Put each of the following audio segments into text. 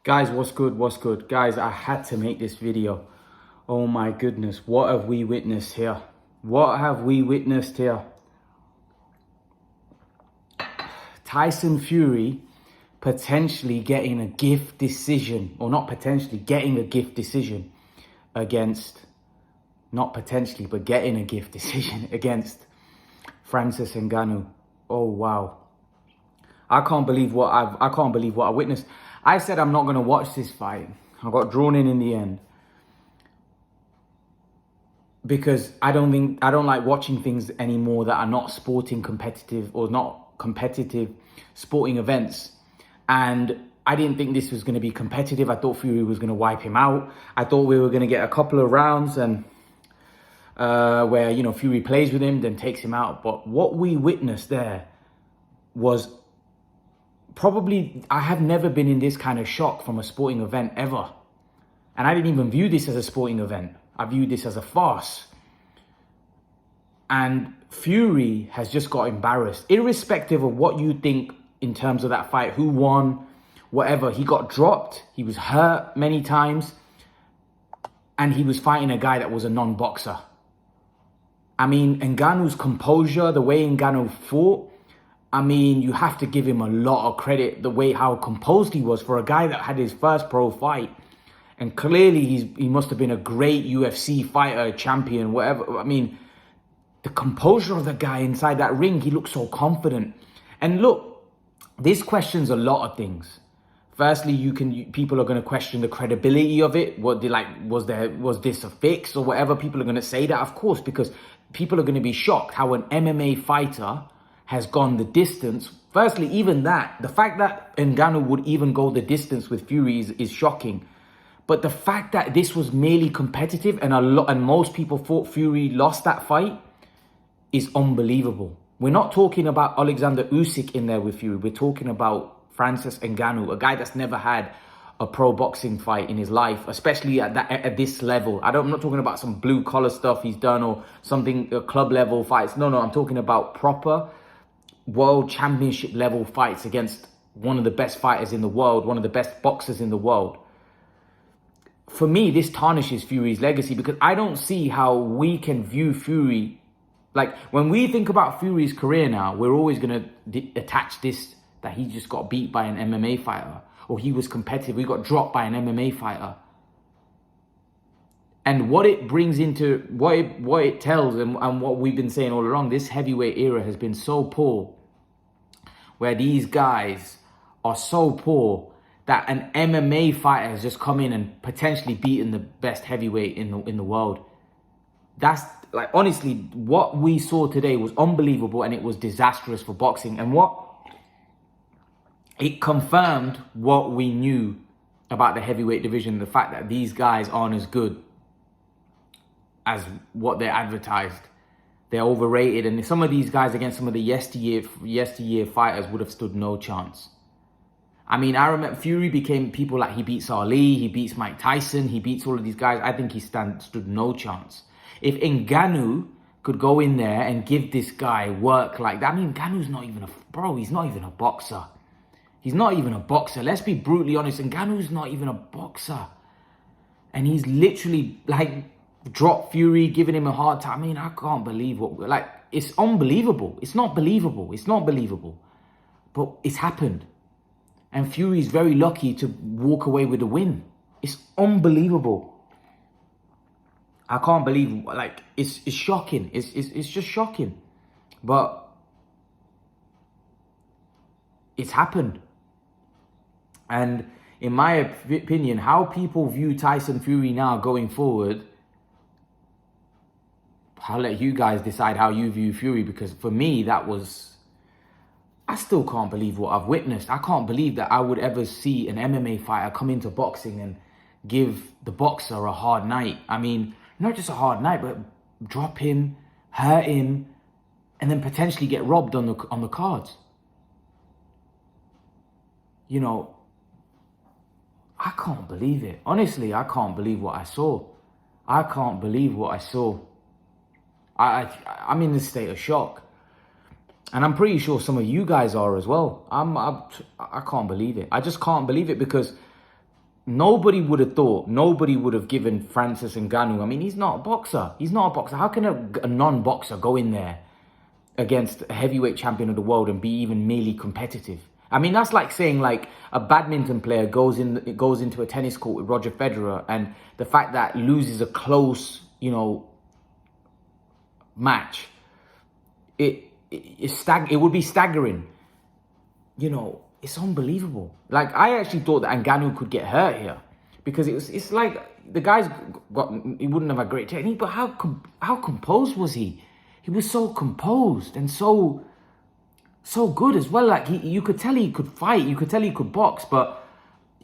Guys, what's good? What's good? Guys, I had to make this video. Oh my goodness, what have we witnessed here? What have we witnessed here? Tyson Fury potentially getting a gift decision, or not potentially, getting a gift decision against, not potentially, but getting a gift decision against Francis Ngannou. Oh wow. I can't believe what I witnessed. I said I'm not going to watch this fight. I got drawn in the end because I don't like watching things anymore that are not sporting competitive or not competitive sporting events. And I didn't think this was going to be competitive. I thought Fury was going to wipe him out. I thought we were going to get a couple of rounds and where, you know, Fury plays with him, then takes him out. But what we witnessed there was probably, I have never been in this kind of shock from a sporting event ever. And I didn't even view this as a sporting event. I viewed this as a farce. And Fury has just got embarrassed. Irrespective of what you think in terms of that fight, who won, whatever. He got dropped. He was hurt many times. And he was fighting a guy that was a non-boxer. I mean, Ngannou's composure, the way Ngannou fought, I mean, you have to give him a lot of credit, the way how composed he was for a guy that had his first pro fight. And clearly he must have been a great UFC fighter, champion, whatever. I mean, the composure of the guy inside that ring, he looked so confident. And look, this questions a lot of things. Firstly, people are going to question the credibility of it. Was this a fix or whatever? People are going to say that, of course, because people are going to be shocked how an MMA fighter has gone the distance. Firstly, even that, the fact that Ngannou would even go the distance with Fury is shocking. But the fact that this was merely competitive and most people thought Fury lost that fight is unbelievable. We're not talking about Alexander Usyk in there with Fury. We're talking about Francis Ngannou, a guy that's never had a pro boxing fight in his life, especially at this level. I'm not talking about some blue collar stuff he's done or something, club level fights. No, I'm talking about proper world championship level fights against one of the best fighters in the world, one of the best boxers in the world. For me, this tarnishes Fury's legacy because I don't see how we can view Fury. Like, when we think about Fury's career now, we're always going to attach this, that he just got beat by an MMA fighter, or he was competitive, he got dropped by an MMA fighter. And what it brings into, what it tells and what we've been saying all along, this heavyweight era has been so poor, where these guys are so poor that an MMA fighter has just come in and potentially beaten the best heavyweight in the world. That's, like, honestly, what we saw today was unbelievable, and it was disastrous for boxing. And it confirmed what we knew about the heavyweight division, the fact that these guys aren't as good as what they're advertised. They're overrated, and some of these guys against some of the yesteryear fighters would have stood no chance. I mean, I remember Fury became people like, he beats Ali, he beats Mike Tyson, he beats all of these guys. I think he stood no chance. If Ngannou could go in there and give this guy work like that, I mean, Ngannou's not even he's not even a boxer. He's not even a boxer. Let's be brutally honest. Ngannou's not even a boxer. And he's literally, like, dropped Fury, giving him a hard time. I mean, I can't believe it's unbelievable. It's not believable. It's not believable. But it's happened. And Fury's very lucky to walk away with a win. It's unbelievable. I can't believe, like, it's shocking. It's just shocking. But it's happened. And in my opinion, how people view Tyson Fury now going forward, I'll let you guys decide how you view Fury, because for me, I still can't believe what I've witnessed. I can't believe that I would ever see an MMA fighter come into boxing and give the boxer a hard night. I mean, not just a hard night, but drop him, hurt him, and then potentially get robbed on the cards. You know, I can't believe it. Honestly, I can't believe what I saw. I can't believe what I saw. I'm in this state of shock. And I'm pretty sure some of you guys are as well. I can't believe it. I just can't believe it because nobody would have thought, nobody would have given Francis Ngannou. I mean, he's not a boxer. He's not a boxer. How can a non-boxer go in there against a heavyweight champion of the world and be even merely competitive? I mean, that's like saying like a badminton player goes into a tennis court with Roger Federer, and the fact that loses a close, match, it would be staggering. It's unbelievable. Like, I actually thought that Ngannou could get hurt here, because it's like the guy's he wouldn't have a great technique, but how composed was he? He was so composed and so good as well. Like, you could tell he could fight, you could tell he could box, but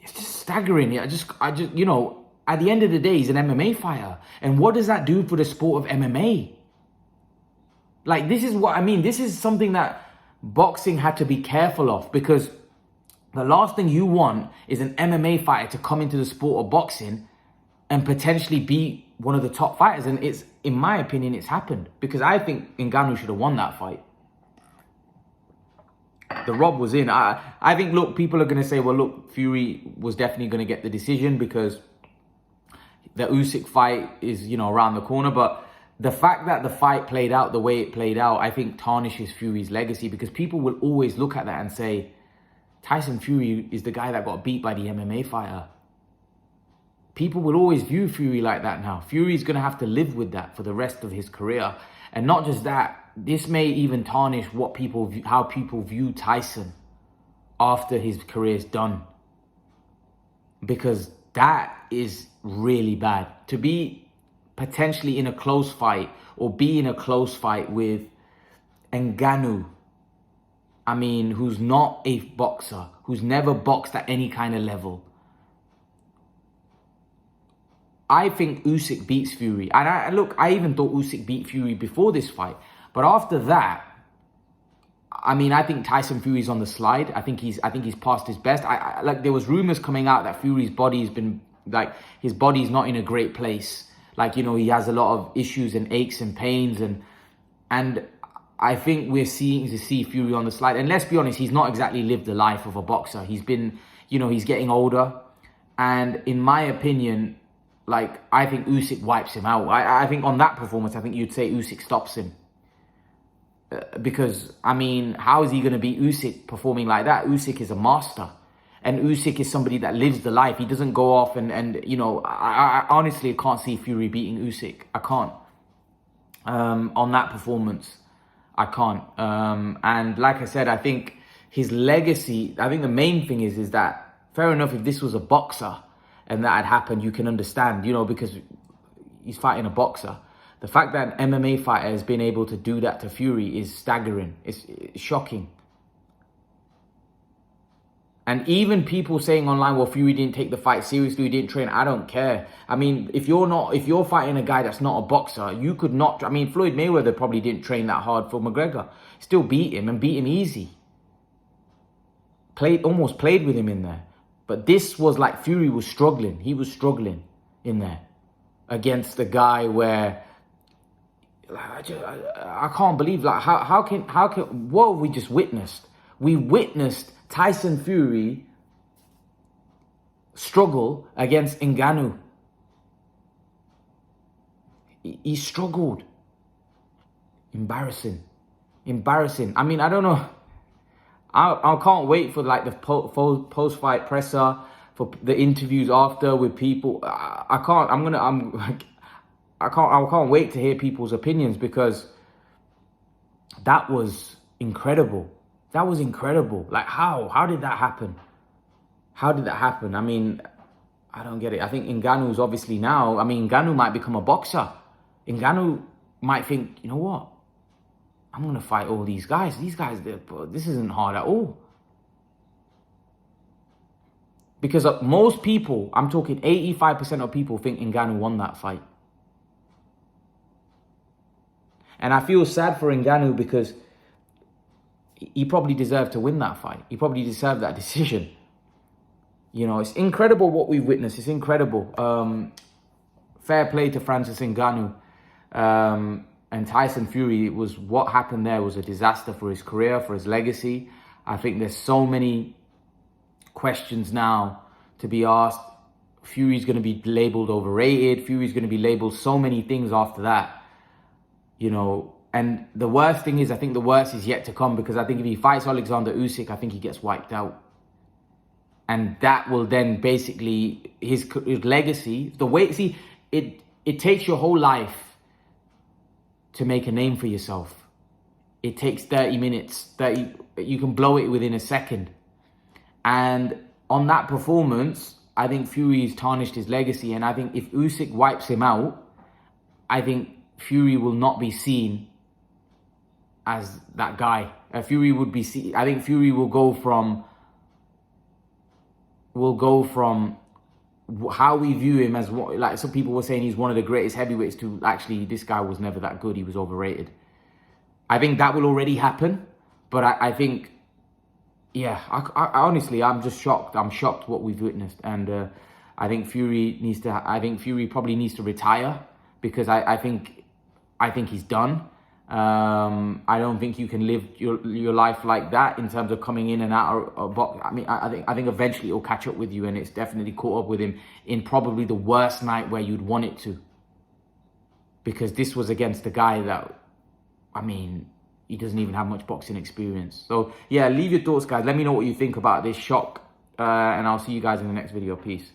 it's just staggering. I just at the end of the day, he's an MMA fighter, and what does that do for the sport of MMA? Like, this is what I mean. This is something that boxing had to be careful of, because the last thing you want is an MMA fighter to come into the sport of boxing and potentially be one of the top fighters. And it's, in my opinion, it's happened, because I think Ngannou should have won that fight. The Rob was in. I think, look, people are going to say, well, look, Fury was definitely going to get the decision because the Usyk fight is, around the corner. But the fact that the fight played out the way it played out, I think tarnishes Fury's legacy, because people will always look at that and say, Tyson Fury is the guy that got beat by the MMA fighter. People will always view Fury like that now. Fury's going to have to live with that for the rest of his career. And not just that, this may even tarnish how people view Tyson after his career's done. Because that is really bad. To be potentially in a close fight, or be in a close fight with Ngannou, I mean, who's not a boxer, who's never boxed at any kind of level. I think Usyk beats Fury. And I even thought Usyk beat Fury before this fight. But after that, I mean, I think Tyson Fury's on the slide. I think he's past his best. Like, there was rumors coming out that Fury's body's been, like, his body's not in a great place. Like, he has a lot of issues and aches and pains, and I think we're seeing Fury on the slide. And let's be honest, he's not exactly lived the life of a boxer. He's been, he's getting older. And in my opinion, like, I think Usyk wipes him out. I think on that performance, I think you'd say Usyk stops him. Because, I mean, how is he going to beat Usyk performing like that? Usyk is a master. And Usyk is somebody that lives the life. He doesn't go off and I honestly can't see Fury beating Usyk. I can't. On that performance, I can't. And like I said, I think his legacy, I think the main thing is that, fair enough, if this was a boxer and that had happened, you can understand, because he's fighting a boxer. The fact that an MMA fighter has been able to do that to Fury is staggering. It's shocking. And even people saying online, well, Fury didn't take the fight seriously, he didn't train. I don't care. I mean, if you're fighting a guy that's not a boxer, you could not. I mean, Floyd Mayweather probably didn't train that hard for McGregor. Still beat him, and beat him easy. Almost played with him in there. But this was like Fury was struggling. He was struggling in there against a guy where I can't believe, like, how can what we just witnessed? We witnessed Tyson Fury struggle against Ngannou. He struggled. Embarrassing. I mean, I don't know. I can't wait for, like, the post-fight presser, for the interviews after with people. I can't wait to hear people's opinions, because that was incredible. That was incredible. Like, how did that happen? How did that happen? I mean, I don't get it. I think Ngannou's obviously now, I mean, Ngannou might become a boxer. Ngannou might think, you know what? I'm going to fight all these guys. These guys, this isn't hard at all. Because most people, I'm talking 85% of people, think Ngannou won that fight. And I feel sad for Ngannou, because he probably deserved to win that fight. He probably deserved that decision. It's incredible what we've witnessed. It's incredible. Fair play to Francis Ngannou. And Tyson Fury, what happened there was a disaster for his career, for his legacy. I think there's so many questions now to be asked. Fury's going to be labeled overrated. Fury's going to be labeled so many things after that, you know. And the worst thing is, I think the worst is yet to come, because I think if he fights Alexander Usyk, I think he gets wiped out. And that will then basically, his legacy, the way, see, it takes your whole life to make a name for yourself. It takes 30 minutes, you can blow it within a second. And on that performance, I think Fury's tarnished his legacy. And I think if Usyk wipes him out, I think Fury will not be seen as that guy. Fury would be seen, I think Fury will go from how we view him as, what, like some people were saying he's one of the greatest heavyweights, to actually this guy was never that good, he was overrated. I think that will already happen, but I think, yeah, I honestly, I'm just shocked. I'm shocked what we've witnessed, and I think Fury probably needs to retire, because I think he's done. I don't think you can live your life like that in terms of coming in and out of box. I mean, I think eventually it'll catch up with you, and it's definitely caught up with him in probably the worst night where you'd want it to, because this was against a guy that, I mean, he doesn't even have much boxing experience. So yeah, leave your thoughts, guys. Let me know what you think about this shock, and I'll see you guys in the next video. Peace.